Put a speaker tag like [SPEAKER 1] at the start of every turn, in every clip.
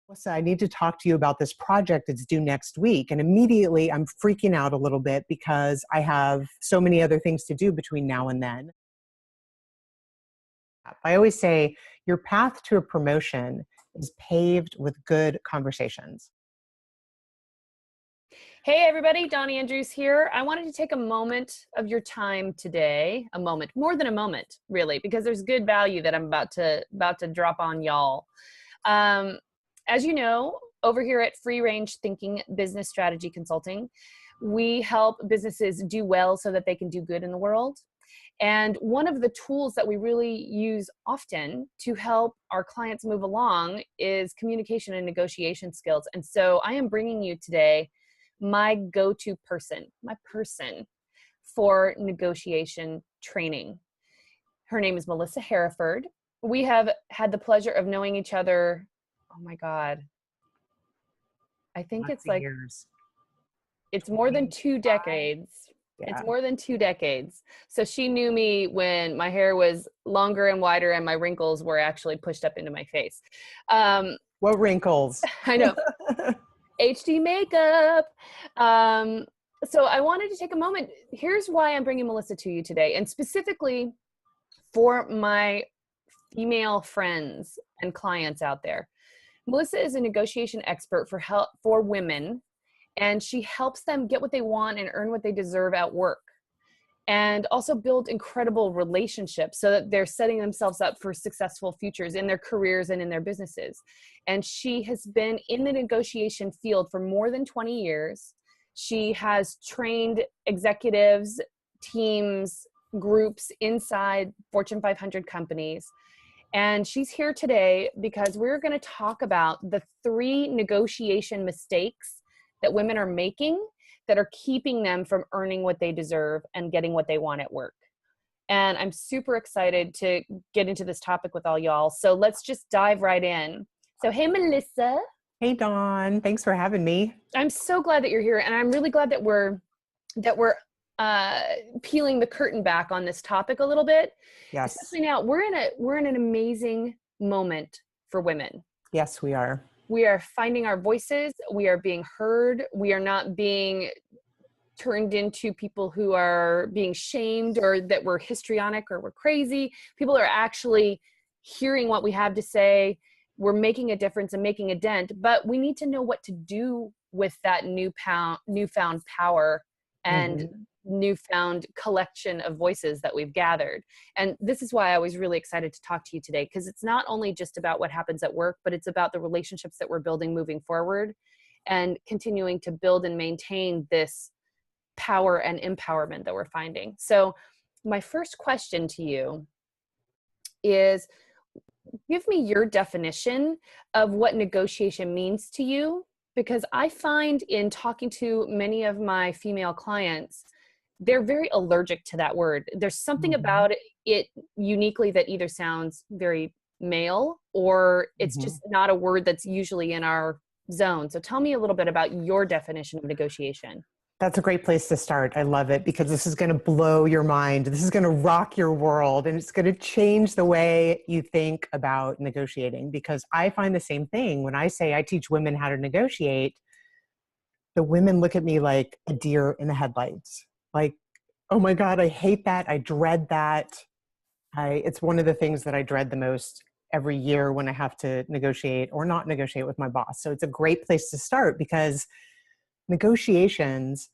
[SPEAKER 1] Melissa, I need to talk to you about this project. It's due next week. And immediately I'm freaking out a little bit because I have so many other things to do between now and then. I always say your path to a promotion is paved with good conversations.
[SPEAKER 2] Hey everybody, Donnie Andrews here. I wanted to take a moment of your time today, a moment, more than a moment, really, because there's good value that I'm about to drop on y'all. As you know, over here at Free Range Thinking Business Strategy Consulting, we help businesses do well so that they can do good in the world. And one of the tools that we really use often to help our clients move along is communication and negotiation skills. And so I am bringing you today my go-to person, my person for negotiation training. Her name is Melissa Hereford. We have had the pleasure of knowing each other. Oh my God. I think it's like
[SPEAKER 1] years.
[SPEAKER 2] It's more than 2 decades. Yeah. It's more than 2 decades. So she knew me when my hair was longer and wider and my wrinkles were actually pushed up into my face.
[SPEAKER 1] What wrinkles?
[SPEAKER 2] I know. HD makeup. So I wanted to take a moment. Here's why I'm bringing Melissa to you today, and specifically for my female friends and clients out there. Melissa is a negotiation expert for women, and she helps them get what they want and earn what they deserve at work, and also build incredible relationships so that they're setting themselves up for successful futures in their careers and in their businesses. And she has been in the negotiation field for more than 20 years. She has trained executives, teams, groups inside Fortune 500 companies. And she's here today because we're going to talk about the 3 negotiation mistakes that women are making that are keeping them from earning what they deserve and getting what they want at work. And I'm super excited to get into this topic with all y'all. So let's just dive right in. So, hey, Melissa.
[SPEAKER 1] Hey, Dawn. Thanks for having me.
[SPEAKER 2] I'm so glad that you're here. And I'm really glad that we're peeling the curtain back on this topic a little bit.
[SPEAKER 1] Yes.
[SPEAKER 2] Especially now, we're in an amazing moment for women.
[SPEAKER 1] Yes, we are.
[SPEAKER 2] We are finding our voices. We are being heard. We are not being turned into people who are being shamed or that we're histrionic or we're crazy. People are actually hearing what we have to say. We're making a difference and making a dent, but we need to know what to do with that newfound power and newfound collection of voices that we've gathered. And this is why I was really excited to talk to you today, because it's not only just about what happens at work, but it's about the relationships that we're building moving forward and continuing to build and maintain this power and empowerment that we're finding. So my first question to you is, give me your definition of what negotiation means to you, because I find in talking to many of my female clients, they're very allergic to that word. There's something about it uniquely that either sounds very male or it's just not a word that's usually in our zone. So tell me a little bit about your definition of negotiation.
[SPEAKER 1] That's a great place to start. I love it because this is going to blow your mind. This is going to rock your world, and it's going to change the way you think about negotiating, because I find the same thing. When I say I teach women how to negotiate, the women look at me like a deer in the headlights. Like, oh my God, I hate that. I dread that. It's one of the things that I dread the most every year when I have to negotiate or not negotiate with my boss. So it's a great place to start, because negotiations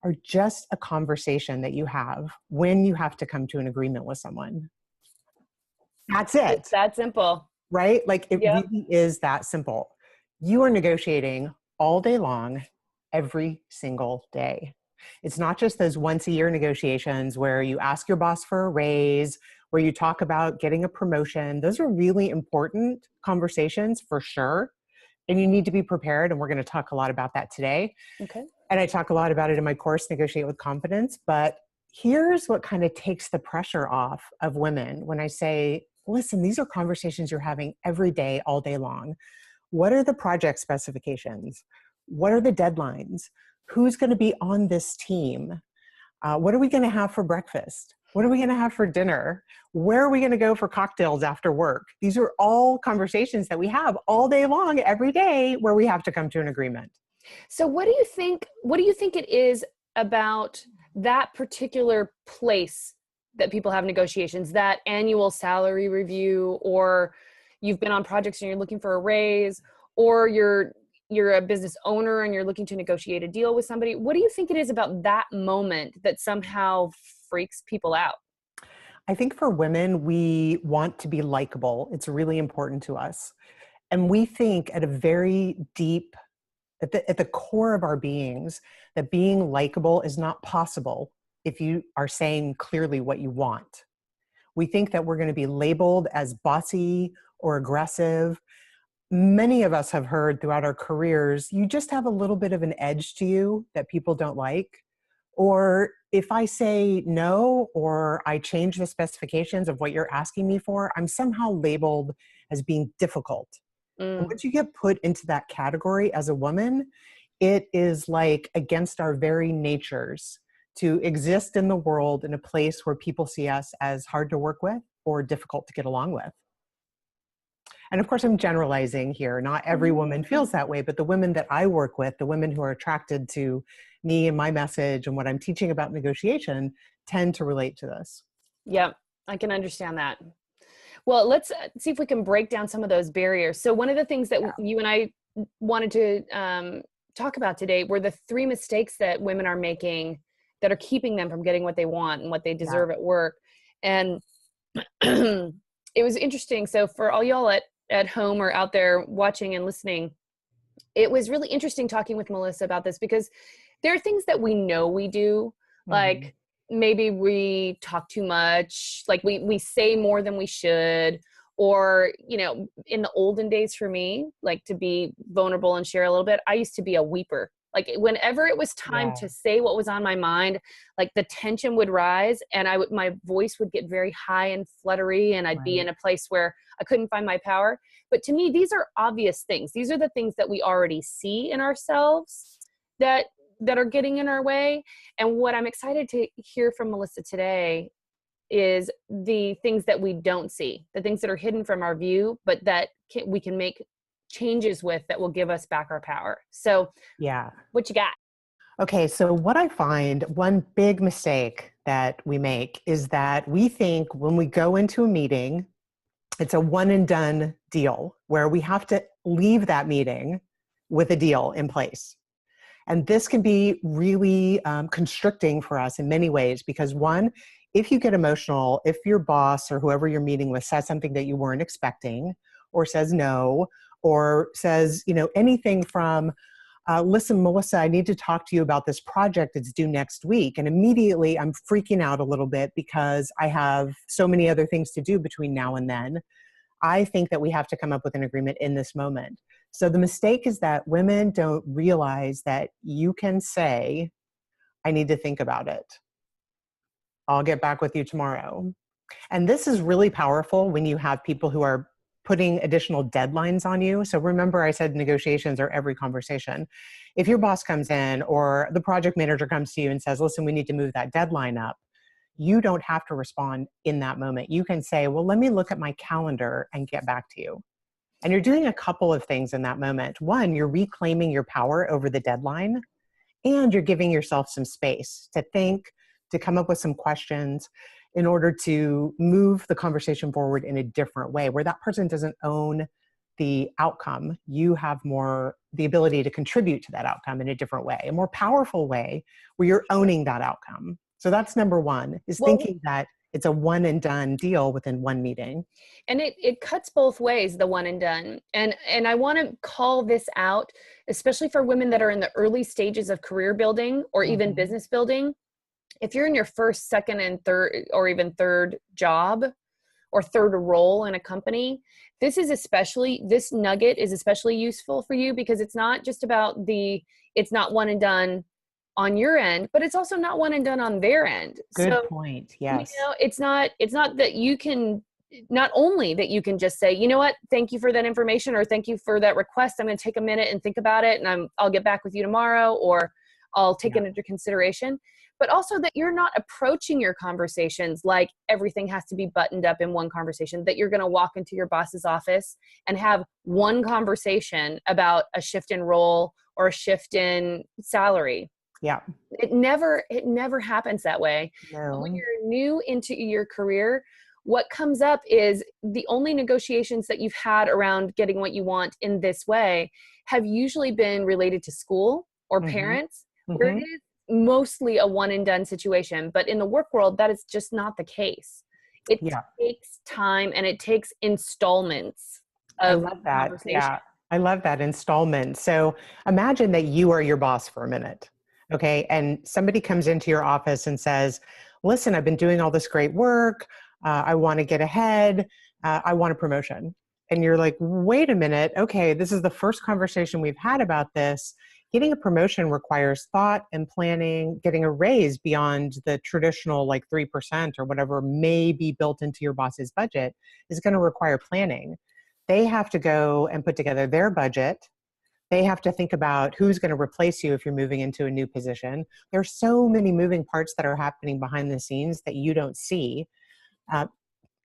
[SPEAKER 1] are just a conversation that you have when you have to come to an agreement with someone. That's it.
[SPEAKER 2] It's that simple.
[SPEAKER 1] Right? Like it really is that simple. You are negotiating all day long, every single day. It's not just those once a year negotiations where you ask your boss for a raise, where you talk about getting a promotion. Those are really important conversations for sure. And you need to be prepared. And we're going to talk a lot about that today.
[SPEAKER 2] Okay.
[SPEAKER 1] And I talk a lot about it in my course, Negotiate with Confidence. But here's what kind of takes the pressure off of women when I say, listen, these are conversations you're having every day, all day long. What are the project specifications? What are the deadlines? Who's going to be on this team? What are we going to have for breakfast? What are we going to have for dinner? Where are we going to go for cocktails after work? These are all conversations that we have all day long, every day, where we have to come to an agreement.
[SPEAKER 2] So what do you think, it is about that particular place that people have negotiations, that annual salary review, or you've been on projects and you're looking for a raise, or you're a business owner and you're looking to negotiate a deal with somebody? What do you think it is about that moment that somehow freaks people out?
[SPEAKER 1] I think for women, we want to be likable. It's really important to us. And we think at a very deep, at the core of our beings, that being likable is not possible if you are saying clearly what you want. We think that we're going to be labeled as bossy or aggressive. Many of us have heard throughout our careers, you just have a little bit of an edge to you that people don't like. Or if I say no, or I change the specifications of what you're asking me for, I'm somehow labeled as being difficult. And
[SPEAKER 2] Mm.
[SPEAKER 1] once you get put into that category as a woman, it is like against our very natures to exist in the world in a place where people see us as hard to work with or difficult to get along with. And of course, I'm generalizing here. Not every woman feels that way, but the women that I work with, the women who are attracted to me and my message and what I'm teaching about negotiation, tend to relate to this.
[SPEAKER 2] Yep, I can understand that. Well, let's see if we can break down some of those barriers. So one of the things that you and I wanted to talk about today were the 3 mistakes that women are making that are keeping them from getting what they want and what they deserve at work. And it was interesting. So for all y'all at home or out there watching and listening, it was really interesting talking with Melissa about this, because there are things that we know we do, like maybe we talk too much, like we say more than we should, or, you know, in the olden days for me, like to be vulnerable and share a little bit, I used to be a weeper. Like whenever it was time to say what was on my mind, like the tension would rise and my voice would get very high and fluttery, and I'd be in a place where I couldn't find my power. But to me, these are obvious things. These are the things that we already see in ourselves that are getting in our way. And what I'm excited to hear from Melissa today is the things that we don't see, the things that are hidden from our view, but that we can make changes with, that will give us back our power. So what you got?
[SPEAKER 1] Okay, so what I find, one big mistake that we make is that we think when we go into a meeting, it's a one and done deal where we have to leave that meeting with a deal in place. And this can be really constricting for us in many ways, because one, if you get emotional, if your boss or whoever you're meeting with says something that you weren't expecting, or says no, or says, you know, anything from, listen, Melissa, I need to talk to you about this project that's due next week. And immediately I'm freaking out a little bit because I have so many other things to do between now and then. I think that we have to come up with an agreement in this moment. So the mistake is that women don't realize that you can say, I need to think about it. I'll get back with you tomorrow. And this is really powerful when you have people who are putting additional deadlines on you. So remember, I said negotiations are every conversation. If your boss comes in or the project manager comes to you and says, listen, we need to move that deadline up, you don't have to respond in that moment. You can say, well, let me look at my calendar and get back to you. And you're doing a couple of things in that moment. One, you're reclaiming your power over the deadline, and you're giving yourself some space to think, to come up with some questions in order to move the conversation forward in a different way, where that person doesn't own the outcome. You have more the ability to contribute to that outcome in a different way, a more powerful way where you're owning that outcome. So that's number one, is thinking that it's a one and done deal within one meeting.
[SPEAKER 2] And it cuts both ways, the one and done. And I want to call this out, especially for women that are in the early stages of career building or even business building. If you're in your first, second, and third, or even third job or third role in a company, this nugget is especially useful for you, because it's not just about it's not one and done on your end, but it's also not one and done on their end.
[SPEAKER 1] Good point. Yes.
[SPEAKER 2] You know, it's not that you can, not only that you can just say, you know what, thank you for that information, or thank you for that request. I'm going to take a minute and think about it, and I'll get back with you tomorrow, or all taken into consideration, but also that you're not approaching your conversations like everything has to be buttoned up in one conversation, that you're going to walk into your boss's office and have one conversation about a shift in role or a shift in salary.
[SPEAKER 1] Yeah.
[SPEAKER 2] It never happens that way.
[SPEAKER 1] No.
[SPEAKER 2] When you're new into your career, what comes up is the only negotiations that you've had around getting what you want in this way have usually been related to school or parents, where it is mostly a one and done situation. But in the work world, that is just not the case. It takes time and it takes installments of
[SPEAKER 1] I love that.
[SPEAKER 2] conversation.
[SPEAKER 1] Yeah. I love that, installment. So imagine that you are your boss for a minute. Okay. And somebody comes into your office and says, listen, I've been doing all this great work. I want to get ahead. I want a promotion. And you're like, wait a minute. Okay. This is the first conversation we've had about this. Getting a promotion requires thought and planning. Getting a raise beyond the traditional like 3% or whatever may be built into your boss's budget is going to require planning. They have to go and put together their budget. They have to think about who's going to replace you if you're moving into a new position. There's so many moving parts that are happening behind the scenes that you don't see.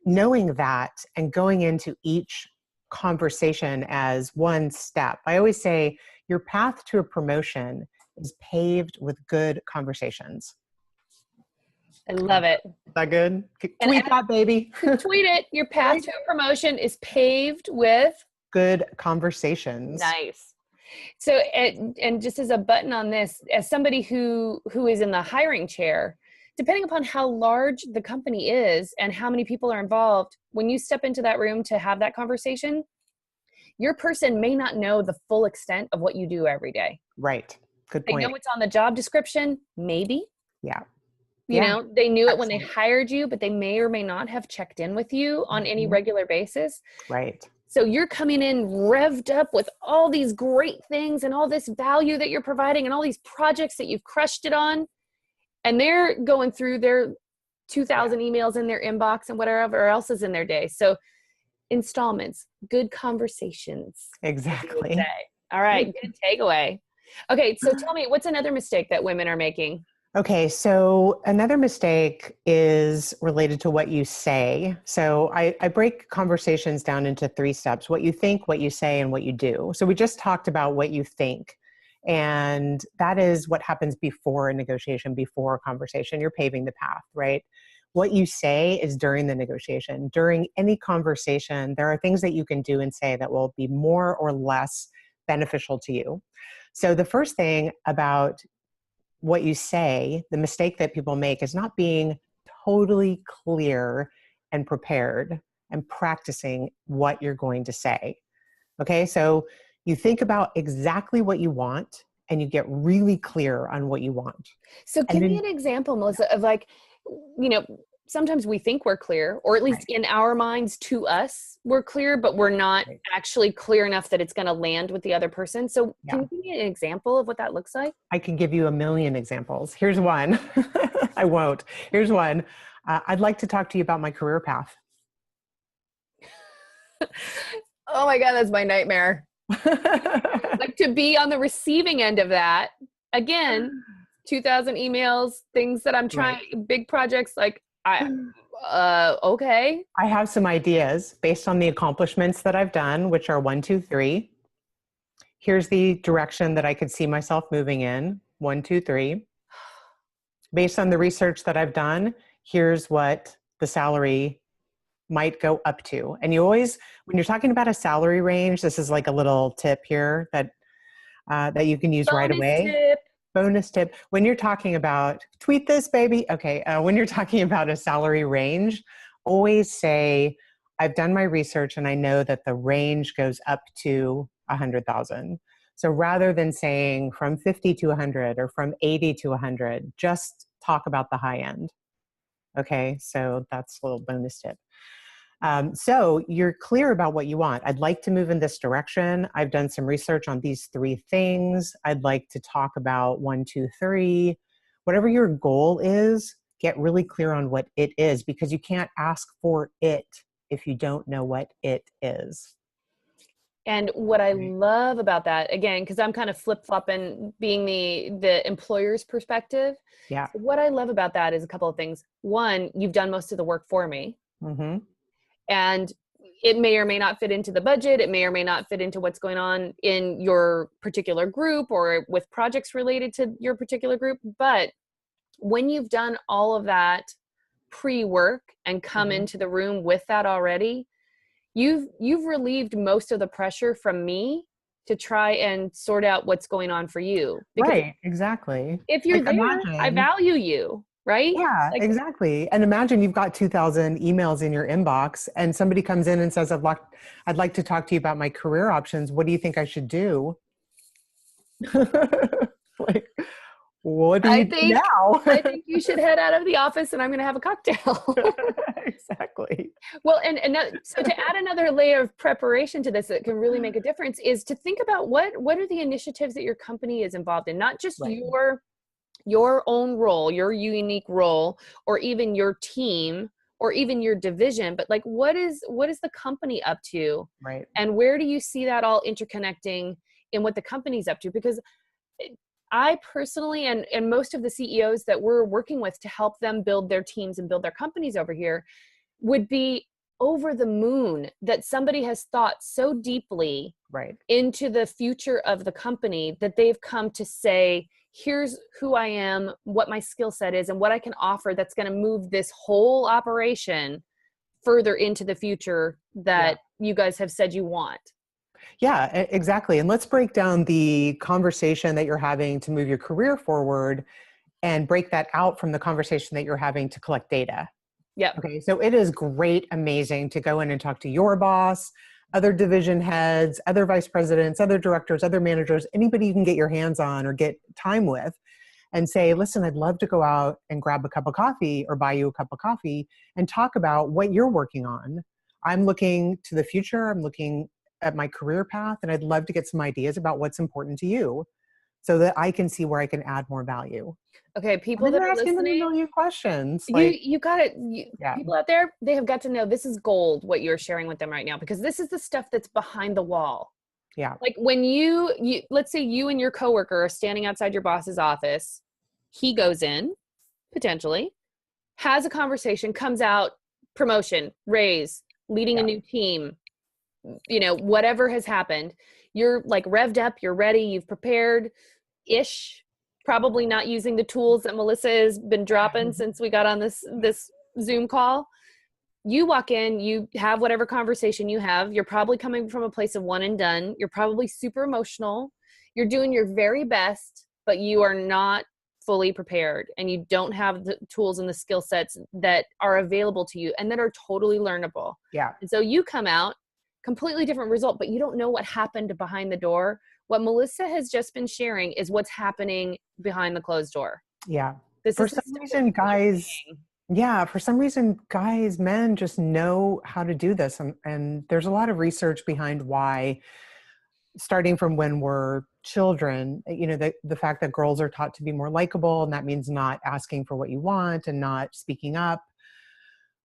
[SPEAKER 1] Knowing that and going into each conversation as one step. I always say your path to a promotion is paved with good conversations.
[SPEAKER 2] I love it.
[SPEAKER 1] Is that good? Tweet that, baby.
[SPEAKER 2] Tweet it. Your path to a promotion is paved with
[SPEAKER 1] good conversations.
[SPEAKER 2] Nice. So, and just as a button on this, as somebody who is in the hiring chair, depending upon how large the company is and how many people are involved, when you step into that room to have that conversation, your person may not know the full extent of what you do every day.
[SPEAKER 1] Right. Good point.
[SPEAKER 2] They know what's on the job description, maybe.
[SPEAKER 1] Yeah.
[SPEAKER 2] You know, they knew it when they hired you, but they may or may not have checked in with you on any regular basis.
[SPEAKER 1] Right.
[SPEAKER 2] So you're coming in revved up with all these great things and all this value that you're providing and all these projects that you've crushed it on. And they're going through their 2,000 emails in their inbox and whatever else is in their day. So installments, good conversations.
[SPEAKER 1] Exactly.
[SPEAKER 2] All right, good takeaway. Okay, so tell me, what's another mistake that women are making?
[SPEAKER 1] Okay, so another mistake is related to what you say. So I break conversations down into 3 steps: what you think, what you say, and what you do. So we just talked about what you think. And that is what happens before a negotiation, before a conversation. You're paving the path, right? What you say is during the negotiation. During any conversation, there are things that you can do and say that will be more or less beneficial to you. So the first thing about what you say, the mistake that people make is not being totally clear and prepared and practicing what you're going to say. Okay, so you think about exactly what you want and you get really clear on what you want.
[SPEAKER 2] So give me an example, Melissa, of like, you know, sometimes we think we're clear, or at least in our minds to us, we're clear, but we're not actually clear enough that it's going to land with the other person. So can you give me an example of what that looks like?
[SPEAKER 1] I can give you a million examples. Here's one. I won't. Here's one. I'd like to talk to you about my career path.
[SPEAKER 2] Oh my God, that's my nightmare. Like to be on the receiving end of that. Again, 2,000 emails, things that I'm trying, big projects, like okay.
[SPEAKER 1] I have some ideas based on the accomplishments that I've done, which are 1, 2, 3. Here's the direction that I could see myself moving in. 1, 2, 3. Based on the research that I've done, here's what the salary might go up to. And you always, when you're talking about a salary range, this is like a little tip here that you can use right away. Bonus tip. When you're talking about, tweet this, baby. Okay. When you're talking about a salary range, always say, I've done my research and I know that the range goes up to 100,000. So rather than saying from 50 to 100 or from 80 to 100, just talk about the high end. Okay. So that's a little bonus tip. So you're clear about what you want. I'd like to move in this direction. I've done some research on these 3 things. I'd like to talk about 1, 2, 3. Whatever your goal is, get really clear on what it is, because you can't ask for it if you don't know what it is.
[SPEAKER 2] And what I
[SPEAKER 1] Right.
[SPEAKER 2] love about that, again, because I'm kind of flip-flopping being the employer's perspective.
[SPEAKER 1] Yeah.
[SPEAKER 2] So what I love about that is a couple of things. One, you've done most of the work for me.
[SPEAKER 1] Mm-hmm.
[SPEAKER 2] And it may or may not fit into the budget. It may or may not fit into what's going on in your particular group or with projects related to your particular group. But when you've done all of that pre-work and come
[SPEAKER 1] Mm-hmm.
[SPEAKER 2] into the room with that already, you've relieved most of the pressure from me to try and sort out what's going on for you. Because
[SPEAKER 1] Right. Exactly.
[SPEAKER 2] if you're
[SPEAKER 1] Like
[SPEAKER 2] there, I
[SPEAKER 1] imagine.
[SPEAKER 2] value you, right?
[SPEAKER 1] Yeah,
[SPEAKER 2] Like,
[SPEAKER 1] exactly. And imagine you've got 2,000 emails in your inbox and somebody comes in and says, I'd like to talk to you about my career options. What do you think I should do? Like, what do
[SPEAKER 2] I
[SPEAKER 1] you do
[SPEAKER 2] think
[SPEAKER 1] now?
[SPEAKER 2] I think you should head out of the office and I'm going to have a cocktail.
[SPEAKER 1] Exactly.
[SPEAKER 2] Well, and so to add another layer of preparation to this that can really make a difference is to think about what are the initiatives that your company is involved in, not just
[SPEAKER 1] Right.
[SPEAKER 2] your own role, your unique role, or even your team, or even your division, but like what is the company up to,
[SPEAKER 1] Right.
[SPEAKER 2] and where do you see that all interconnecting in what the company's up to? Because I personally and most of the CEOs that we're working with to help them build their teams and build their companies over here would be over the moon that somebody has thought so deeply
[SPEAKER 1] Right.
[SPEAKER 2] into the future of the company that they've come to say, here's who I am, what my skill set is, and what I can offer that's going to move this whole operation further into the future
[SPEAKER 1] Yeah.
[SPEAKER 2] that you guys have said you want.
[SPEAKER 1] Yeah, exactly. And let's break down the conversation that you're having to move your career forward and break that out from the conversation that you're having to collect data.
[SPEAKER 2] Yep.
[SPEAKER 1] Okay, so it is great, amazing to go in and talk to your boss, other division heads, other vice presidents, other directors, other managers, anybody you can get your hands on or get time with, and say, listen, I'd love to go out and grab a cup of coffee or buy you a cup of coffee and talk about what you're working on. I'm looking to the future, I'm looking at my career path, and I'd love to get some ideas about what's important to you so that I can see where I can add more value.
[SPEAKER 2] Okay,
[SPEAKER 1] And
[SPEAKER 2] people
[SPEAKER 1] then
[SPEAKER 2] that
[SPEAKER 1] you're
[SPEAKER 2] are
[SPEAKER 1] asking them a
[SPEAKER 2] listening,
[SPEAKER 1] million questions
[SPEAKER 2] you
[SPEAKER 1] like,
[SPEAKER 2] you got it.
[SPEAKER 1] yeah,
[SPEAKER 2] People out there, they have got to know this is gold what you're sharing with them right now, because this is the stuff that's behind the wall.
[SPEAKER 1] yeah,
[SPEAKER 2] Like when you let's say you and your coworker are standing outside your boss's office, he goes in potentially, has a conversation, comes out, promotion, raise, leading a
[SPEAKER 1] yeah.
[SPEAKER 2] new team, whatever has happened, you're like revved up, you're ready, you've prepared ish, probably not using the tools that Melissa has been dropping since we got on this Zoom call. You walk in, you have whatever conversation you have, you're probably coming from a place of one and done, you're probably super emotional, you're doing your very best, but you are not fully prepared and you don't have the tools and the skill sets that are available to you and that are totally learnable.
[SPEAKER 1] Yeah.
[SPEAKER 2] And so you come out completely different result, but you don't know what happened behind the door. What Melissa has just been sharing is what's happening behind the closed door.
[SPEAKER 1] Yeah.
[SPEAKER 2] This
[SPEAKER 1] For
[SPEAKER 2] is the
[SPEAKER 1] some
[SPEAKER 2] stuff that
[SPEAKER 1] reason,
[SPEAKER 2] people are
[SPEAKER 1] guys,
[SPEAKER 2] seeing.
[SPEAKER 1] yeah, for some reason, guys, men just know how to do this. And there's a lot of research behind why, starting from when we're children, the fact that girls are taught to be more likable, and that means not asking for what you want and not speaking up.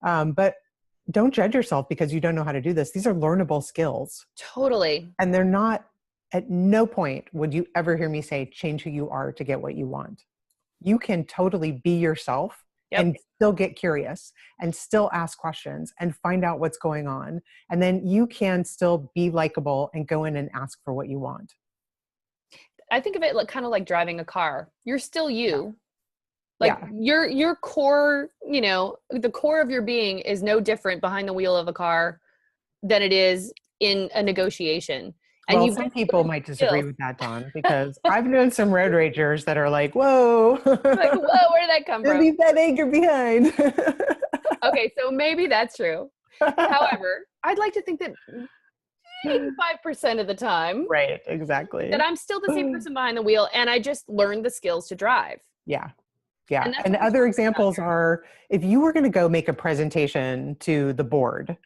[SPEAKER 1] But don't judge yourself because you don't know how to do this. These are learnable skills.
[SPEAKER 2] Totally.
[SPEAKER 1] And they're not, at no point would you ever hear me say, change who you are to get what you want. You can totally be yourself
[SPEAKER 2] Yep.
[SPEAKER 1] and still get curious and still ask questions and find out what's going on. And then you can still be likable and go in and ask for what you want.
[SPEAKER 2] I think of it like kind of like driving a car. You're still
[SPEAKER 1] Yeah.
[SPEAKER 2] you. Like
[SPEAKER 1] Yeah.
[SPEAKER 2] your core, the core of your being is no different behind the wheel of a car than it is in a negotiation. And
[SPEAKER 1] Well,
[SPEAKER 2] you've
[SPEAKER 1] some
[SPEAKER 2] just
[SPEAKER 1] people
[SPEAKER 2] learned
[SPEAKER 1] might disagree
[SPEAKER 2] skills.
[SPEAKER 1] with that, Dawn, because I've known some road ragers that are like, whoa,
[SPEAKER 2] Like, whoa, where did that come from?
[SPEAKER 1] leave that anger behind.
[SPEAKER 2] Okay, so maybe that's true. However, I'd like to think that 85% of the time
[SPEAKER 1] Right,
[SPEAKER 2] that
[SPEAKER 1] exactly.
[SPEAKER 2] I'm still the same person behind the wheel and I just learned the skills to drive.
[SPEAKER 1] Yeah. Yeah.
[SPEAKER 2] And that's
[SPEAKER 1] And
[SPEAKER 2] what we're
[SPEAKER 1] other
[SPEAKER 2] talking about
[SPEAKER 1] examples
[SPEAKER 2] here.
[SPEAKER 1] are, if you were going to go make a presentation to the board,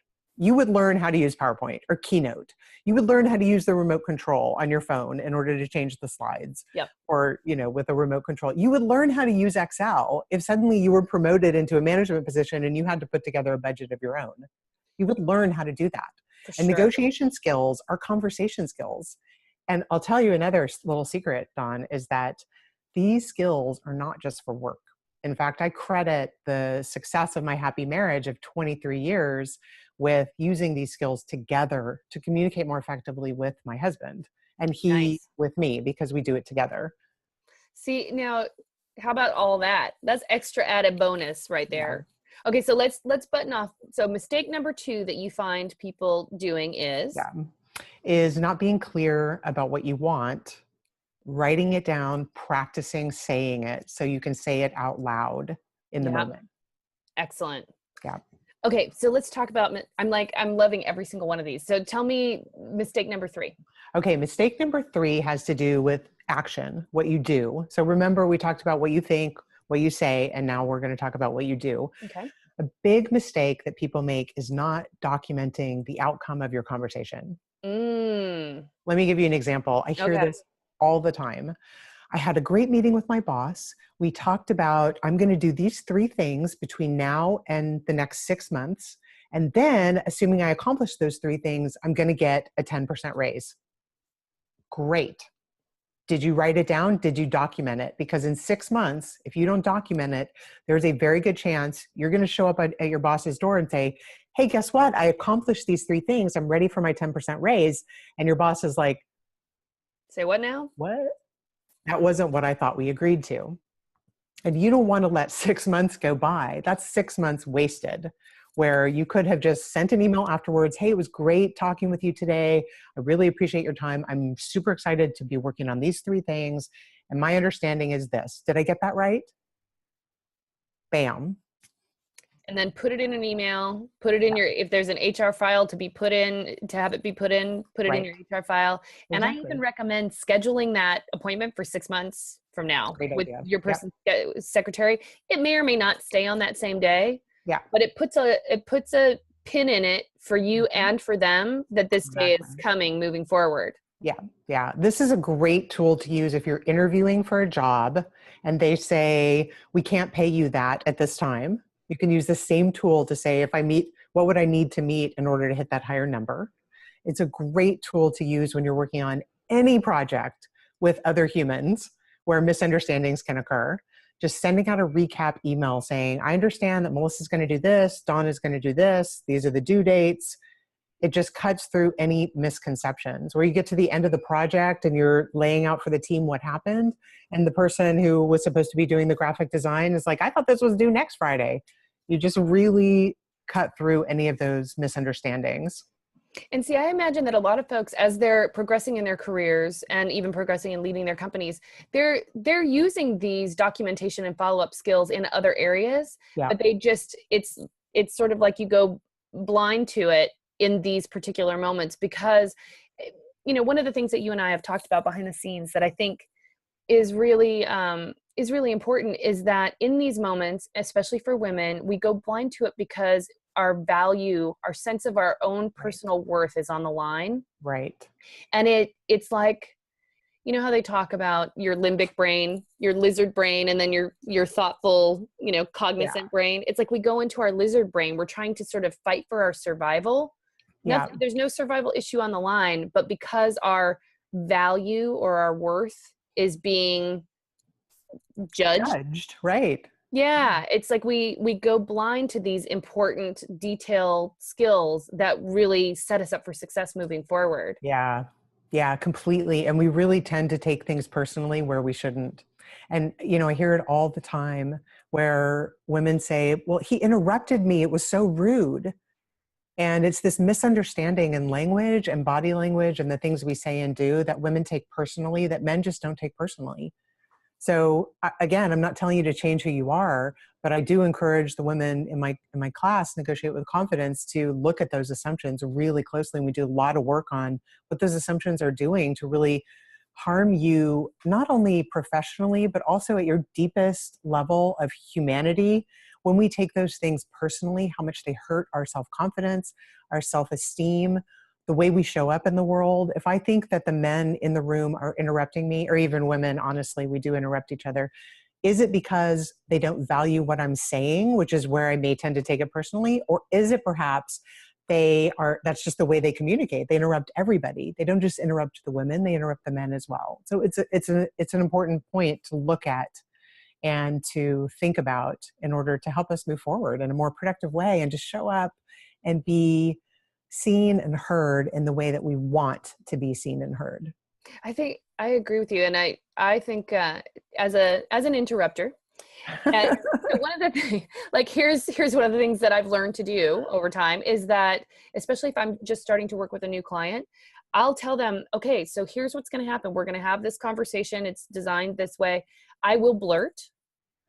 [SPEAKER 1] you would learn how to use PowerPoint or Keynote. You would learn how to use the remote control on your phone in order to change the slides.
[SPEAKER 2] Yep.
[SPEAKER 1] Or, with a remote control. You would learn how to use Excel if suddenly you were promoted into a management position and you had to put together a budget of your own. You would learn how to do that.
[SPEAKER 2] For
[SPEAKER 1] And
[SPEAKER 2] sure.
[SPEAKER 1] negotiation skills are conversation skills. And I'll tell you another little secret, Dawn, is that these skills are not just for work. In fact, I credit the success of my happy marriage of 23 years with using these skills together to communicate more effectively with my husband and he
[SPEAKER 2] Nice.
[SPEAKER 1] with me because we do it together.
[SPEAKER 2] See, now, how about all that? That's extra added bonus right
[SPEAKER 1] Yeah.
[SPEAKER 2] there. Okay, so let's button off. So mistake number 2 that you find people doing is,
[SPEAKER 1] Yeah. Is not being clear about what you want, writing it down, practicing saying it so you can say it out loud in the
[SPEAKER 2] yeah,
[SPEAKER 1] moment.
[SPEAKER 2] excellent.
[SPEAKER 1] Yeah.
[SPEAKER 2] Okay, so let's talk about, I'm loving every single one of these. So tell me mistake number 3.
[SPEAKER 1] Okay, mistake number 3 has to do with action, what you do. So remember, we talked about what you think, what you say, and now we're going to talk about what you do.
[SPEAKER 2] Okay.
[SPEAKER 1] A big mistake that people make is not documenting the outcome of your conversation.
[SPEAKER 2] Mm,
[SPEAKER 1] Let me give you an example. I hear
[SPEAKER 2] okay.
[SPEAKER 1] this all the time. I had a great meeting with my boss. We talked about, I'm going to do these 3 things between now and the next 6 months. And then, assuming I accomplish those 3 things, I'm going to get a 10% raise. Great. Did you write it down? Did you document it? Because in 6 months, if you don't document it, there's a very good chance you're going to show up at your boss's door and say, hey, guess what? I accomplished these 3 things. I'm ready for my 10% raise. And your boss is like,
[SPEAKER 2] Say what now?
[SPEAKER 1] what? That wasn't what I thought we agreed to. And you don't want to let 6 months go by. That's 6 months wasted, where you could have just sent an email afterwards. Hey, it was great talking with you today. I really appreciate your time. I'm super excited to be working on these 3 things. And my understanding is this. Did I get that right? Bam.
[SPEAKER 2] And then put it in an email, put it in
[SPEAKER 1] Yeah,
[SPEAKER 2] your, if there's an HR file to be put in, to have it be put in, put it in
[SPEAKER 1] right.
[SPEAKER 2] your HR file. And I even
[SPEAKER 1] Exactly.
[SPEAKER 2] recommend scheduling that appointment for 6 months from now
[SPEAKER 1] Great
[SPEAKER 2] with
[SPEAKER 1] idea.
[SPEAKER 2] your
[SPEAKER 1] Yep.
[SPEAKER 2] person's secretary. It may or may not stay on that same day,
[SPEAKER 1] Yeah.
[SPEAKER 2] but it puts a pin in it for you
[SPEAKER 1] Mhm.
[SPEAKER 2] and for them that this day
[SPEAKER 1] Exactly.
[SPEAKER 2] is coming moving forward.
[SPEAKER 1] Yeah, yeah. This is a great tool to use if you're interviewing for a job and they say, we can't pay you that at this time. You can use the same tool to say, if I meet, what would I need to meet in order to hit that higher number? It's a great tool to use when you're working on any project with other humans where misunderstandings can occur. Just sending out a recap email saying, I understand that Melissa's going to do this, Dawn is going to do this, these are the due dates. It just cuts through any misconceptions where you get to the end of the project and you're laying out for the team what happened. And the person who was supposed to be doing the graphic design is like, I thought this was due next Friday. You just really cut through any of those misunderstandings.
[SPEAKER 2] And see, I imagine that a lot of folks, as they're progressing in their careers and even progressing and leading their companies, they're using these documentation and follow-up skills in other areas,
[SPEAKER 1] Yeah.
[SPEAKER 2] but it's sort of like you go blind to it in these particular moments because one of the things that you and I have talked about behind the scenes that I think is really important is that in these moments, especially for women, we go blind to it because our value, our sense of our own
[SPEAKER 1] Right.
[SPEAKER 2] personal worth is on the line.
[SPEAKER 1] Right.
[SPEAKER 2] And it's like, you know how they talk about your limbic brain, your lizard brain, and then your thoughtful,
[SPEAKER 1] Yeah.
[SPEAKER 2] cognizant brain. It's like we go into our lizard brain. We're trying to sort of fight for our survival.
[SPEAKER 1] Yeah.
[SPEAKER 2] Nothing, there's no survival issue on the line, but because our value or our worth is being judged.
[SPEAKER 1] Judged. Right.
[SPEAKER 2] Yeah, it's like we go blind to these important detailed skills that really set us up for success moving forward.
[SPEAKER 1] Yeah. Yeah, completely. And we really tend to take things personally where we shouldn't. And, I hear it all the time where women say, well, he interrupted me. It was so rude. And it's this misunderstanding in language and body language and the things we say and do that women take personally that men just don't take personally. So again, I'm not telling you to change who you are, but I do encourage the women in my class, Negotiate with Confidence, to look at those assumptions really closely. And we do a lot of work on what those assumptions are doing to really harm you, not only professionally, but also at your deepest level of humanity. When we take those things personally, how much they hurt our self-confidence, our self-esteem, the way we show up in the world. If I think that the men in the room are interrupting me, or even women, honestly, we do interrupt each other, is it because they don't value what I'm saying, which is where I may tend to take it personally? Or is it perhaps that's just the way they communicate. They interrupt everybody. They don't just interrupt the women, they interrupt the men as well. So it's an important point to look at and to think about in order to help us move forward in a more productive way and to show up and be seen and heard in the way that we want to be seen and heard.
[SPEAKER 2] I think I agree with you. And I think as an interrupter, and so one of the things, like here's one of the things that I've learned to do over time is that, especially if I'm just starting to work with a new client, I'll tell them, okay, so here's what's going to happen. We're going to have this conversation. It's designed this way. I will blurt.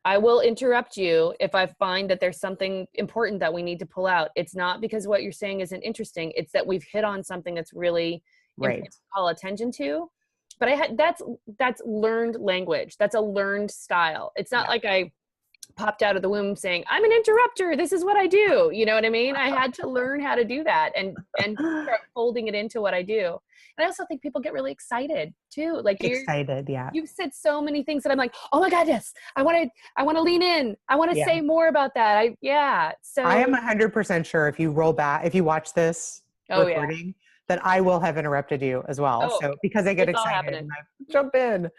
[SPEAKER 2] I will interrupt you if I find that there's something important that we need to pull out. It's not because what you're saying isn't interesting. It's that we've hit on something that's really important to call attention to. But that's learned language. That's a learned style. It's not like I popped out of the womb saying, I'm an interrupter. This is what I do. You know what I mean? I had to learn how to do that and start folding it into what I do. And I also think people get really excited too. Like
[SPEAKER 1] excited, yeah.
[SPEAKER 2] You've said so many things that I'm like, oh my God, yes. I want to lean in. I want to say more about that. So
[SPEAKER 1] I am 100% sure if you watch this recording, that I will have interrupted you as well. So because I get excited and I jump in.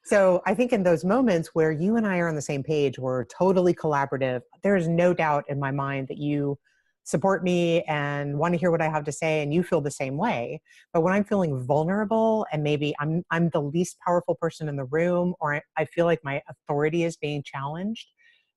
[SPEAKER 1] So I think in those moments where you and I are on the same page, we're totally collaborative. There is no doubt in my mind that you support me and want to hear what I have to say, and you feel the same way. But when I'm feeling vulnerable and maybe I'm the least powerful person in the room, or I feel like my authority is being challenged,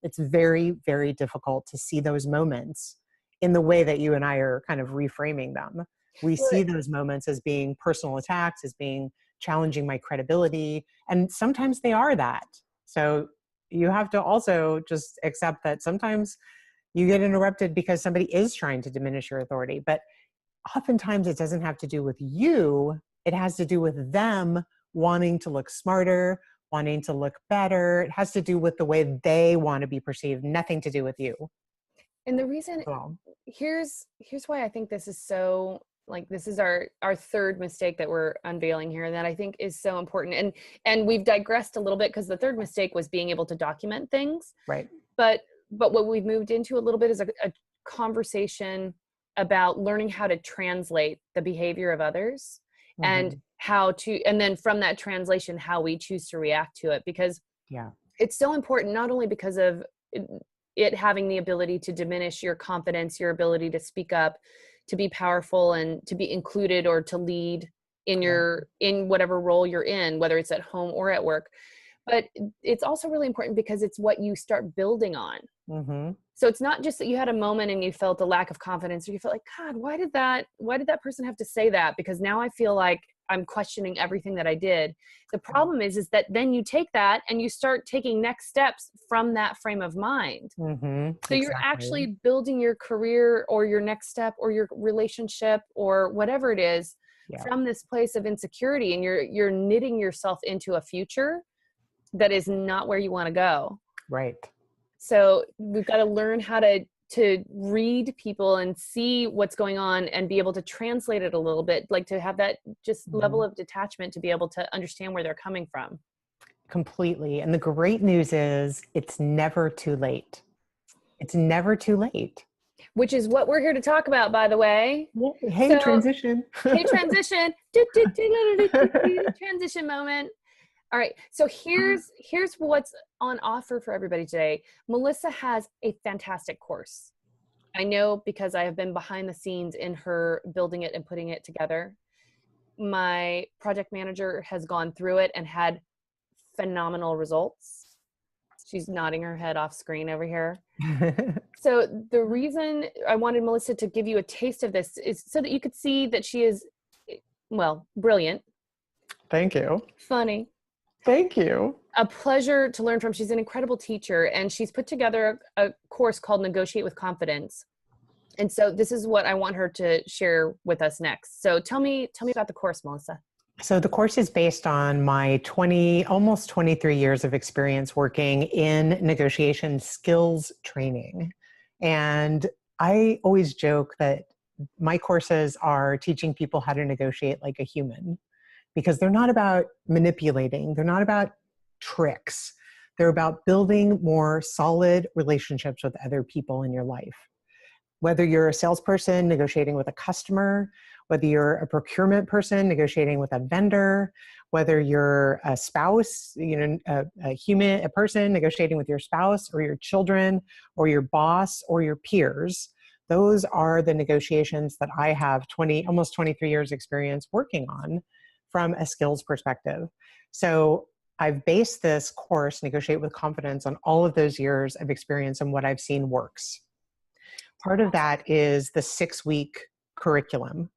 [SPEAKER 1] it's very, very difficult to see those moments in the way that you and I are kind of reframing them. We see those moments as being personal attacks, as being challenging my credibility. And sometimes they are that. So you have to also just accept that sometimes you get interrupted because somebody is trying to diminish your authority. But oftentimes it doesn't have to do with you. It has to do with them wanting to look smarter, wanting to look better. It has to do with the way they want to be perceived, nothing to do with you.
[SPEAKER 2] And the reason, here's why I think this is so, like, this is our third mistake that we're unveiling here that I think is so important. And we've digressed a little bit because the third mistake was being able to document things.
[SPEAKER 1] Right.
[SPEAKER 2] But what we've moved into a little bit is a conversation about learning how to translate the behavior of others and and then from that translation, how we choose to react to it. Because it's so important, not only because of it having the ability to diminish your confidence, your ability to speak up, to be powerful and to be included or to lead in whatever role you're in, whether it's at home or at work. But it's also really important because it's what you start building on. So it's not just that you had a moment and you felt a lack of confidence, or you felt like, God, why did that person have to say that? Because now I feel like I'm questioning everything that I did. The problem is that then you take that and you start taking next steps from that frame of mind. So you're actually building your career or your next step or your relationship or whatever it is from this place of insecurity, and you're knitting yourself into a future that is not where you want to go.
[SPEAKER 1] Right.
[SPEAKER 2] So we've got to learn how to read people and see what's going on and be able to translate it a little bit, like to have that just level of detachment to be able to understand where they're coming from.
[SPEAKER 1] Completely. And the great news is it's never too late. It's never too late.
[SPEAKER 2] Which is what we're here to talk about, by the way.
[SPEAKER 1] Hey, transition.
[SPEAKER 2] Hey, transition. Transition moment. All right. So here's what's on offer for everybody today. Melissa has a fantastic course. I know because I have been behind the scenes in her building it and putting it together. My project manager has gone through it and had phenomenal results. She's nodding her head off screen over here. So the reason I wanted Melissa to give you a taste of this is so that you could see that she is, well, brilliant.
[SPEAKER 1] Thank you.
[SPEAKER 2] Funny.
[SPEAKER 1] Thank you.
[SPEAKER 2] A pleasure to learn from. She's an incredible teacher, and she's put together a course called Negotiate with Confidence. And so this is what I want her to share with us next. So tell me about the course, Melissa.
[SPEAKER 1] So the course is based on my almost 23 years of experience working in negotiation skills training. And I always joke that my courses are teaching people how to negotiate like a human, because they're not about manipulating. They're not about tricks. They're about building more solid relationships with other people in your life. Whether you're a salesperson negotiating with a customer, whether you're a procurement person negotiating with a vendor, whether you're a spouse, a person negotiating with your spouse or your children or your boss or your peers. Those are the negotiations that I have almost 23 years experience working on from a skills perspective. So I've based this course, Negotiate with Confidence, on all of those years of experience and what I've seen works. Part of that is the 6-week curriculum.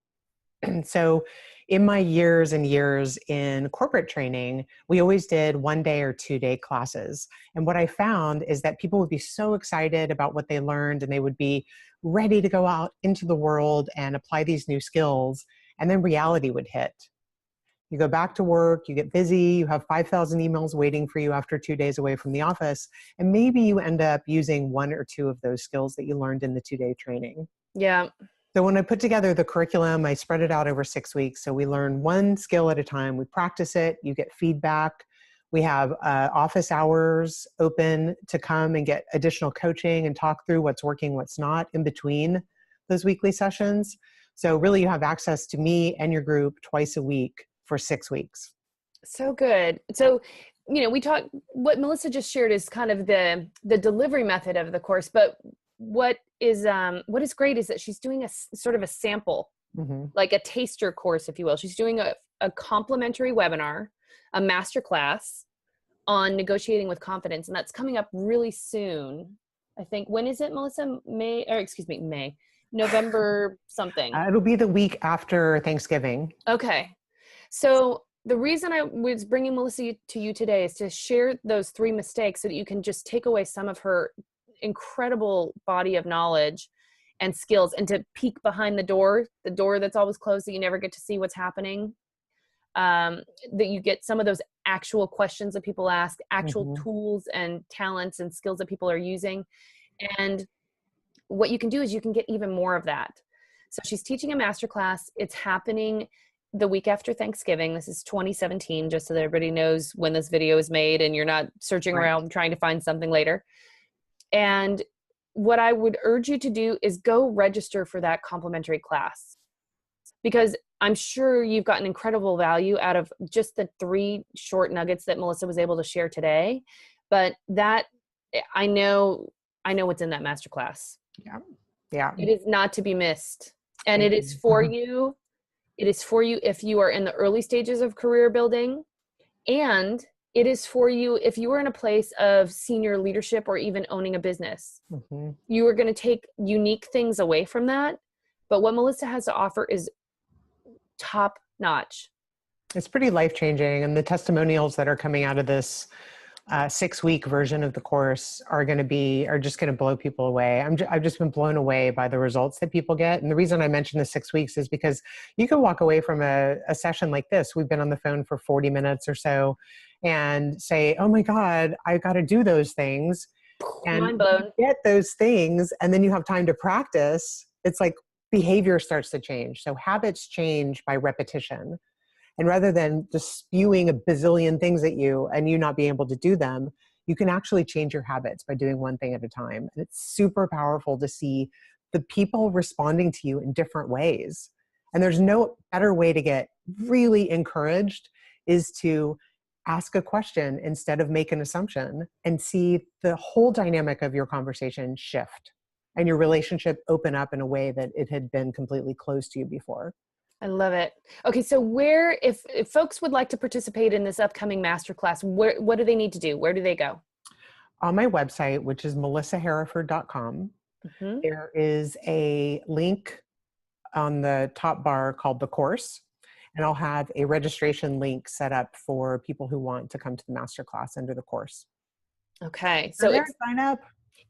[SPEAKER 1] So in my years and years in corporate training, we always did 1-day or 2-day classes. And what I found is that people would be so excited about what they learned and they would be ready to go out into the world and apply these new skills. And then reality would hit. You go back to work, you get busy, you have 5,000 emails waiting for you after 2 days away from the office, and maybe you end up using 1 or 2 of those skills that you learned in the 2-day training.
[SPEAKER 2] Yeah.
[SPEAKER 1] So when I put together the curriculum, I spread it out over 6 weeks. So we learn 1 skill at a time, we practice it, you get feedback. We have office hours open to come and get additional coaching and talk through what's working, what's not in between those weekly sessions. So really you have access to me and your group twice a week for 6 weeks.
[SPEAKER 2] So good. So, we talked, what Melissa just shared is kind of the delivery method of the course, but what is great is that she's doing a sort of a sample, like a taster course, if you will. She's doing a complimentary webinar, a masterclass on negotiating with confidence. And that's coming up really soon. I think, when is it, Melissa? May, November something.
[SPEAKER 1] It'll be the week after Thanksgiving.
[SPEAKER 2] Okay. So the reason I was bringing Melissa to you today is to share those 3 mistakes so that you can just take away some of her incredible body of knowledge and skills, and to peek behind the door that's always closed, that you never get to see what's happening. That you get some of those actual questions that people ask, actual tools and talents and skills that people are using. And what you can do is you can get even more of that. So she's teaching a masterclass. It's happening the week after Thanksgiving. This is 2017, just so that everybody knows when this video is made and you're not searching around trying to find something later. And what I would urge you to do is go register for that complimentary class, because I'm sure you've gotten incredible value out of just the 3 short nuggets that Melissa was able to share today. But that, I know what's in that masterclass.
[SPEAKER 1] Yeah.
[SPEAKER 2] It is not to be missed. And it is for you. It is for you if you are in the early stages of career building, and it is for you if you are in a place of senior leadership or even owning a business. You are going to take unique things away from that, but what Melissa has to offer is top notch.
[SPEAKER 1] It's pretty life-changing, and the testimonials that are coming out of this 6-week version of the course are just going to blow people away. I've just been blown away by the results that people get. And the reason I mentioned the 6 weeks is because you can walk away from a session like this. We've been on the phone for 40 minutes or so and say, oh my God, I got to do those things. And
[SPEAKER 2] mind blown.
[SPEAKER 1] Get those things. And then you have time to practice. It's like behavior starts to change. So habits change by repetition. And rather than just spewing a bazillion things at you and you not being able to do them, you can actually change your habits by doing one thing at a time. And it's super powerful to see the people responding to you in different ways. And there's no better way to get really encouraged is to ask a question instead of make an assumption, and see the whole dynamic of your conversation shift and your relationship open up in a way that it had been completely closed to you before.
[SPEAKER 2] I love it. Okay, so if folks would like to participate in this upcoming masterclass, what do they need to do? Where do they go?
[SPEAKER 1] On my website, which is melissahereford.com, there is a link on the top bar called the course, and I'll have a registration link set up for people who want to come to the masterclass under the course.
[SPEAKER 2] Okay, so
[SPEAKER 1] sign up.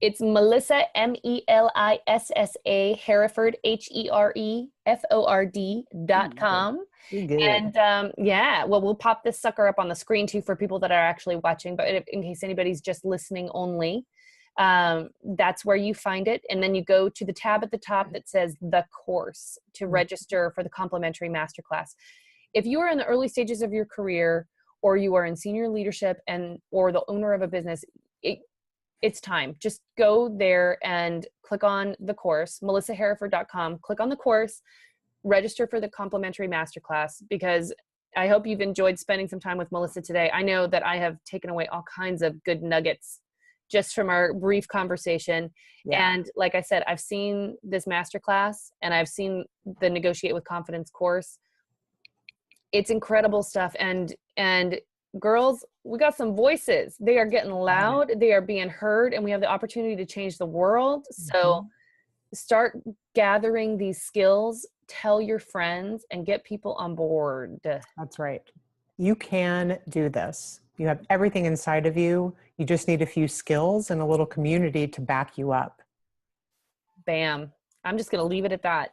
[SPEAKER 2] It's Melissa, MELISSA, Hereford, HEREFORD.com. And well, we'll pop this sucker up on the screen too for people that are actually watching, but in case anybody's just listening only, that's where you find it. And then you go to the tab at the top that says the course to register for the complimentary masterclass. If you are in the early stages of your career, or you are in senior leadership or the owner of a business, it's time. Just go there and click on the course, melissahereford.com, click on the course, register for the complimentary masterclass, because I hope you've enjoyed spending some time with Melissa today. I know that I have taken away all kinds of good nuggets just from our brief conversation.
[SPEAKER 1] Yeah.
[SPEAKER 2] And like I said, I've seen this masterclass and I've seen the Negotiate with Confidence course. It's incredible stuff. And girls, we got some voices. They are getting loud, they are being heard, and we have the opportunity to change the world. So start gathering these skills, tell your friends, and get people on board.
[SPEAKER 1] That's right. You can do this. You have everything inside of you. You just need a few skills and a little community to back you up.
[SPEAKER 2] Bam. I'm just going to leave it at that.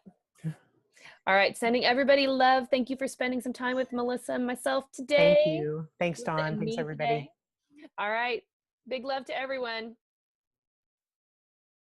[SPEAKER 2] All right. Sending everybody love. Thank you for spending some time with Melissa and myself today.
[SPEAKER 1] Thank you. Thanks, Dawn. Thanks, everybody.
[SPEAKER 2] All right. Big love to everyone.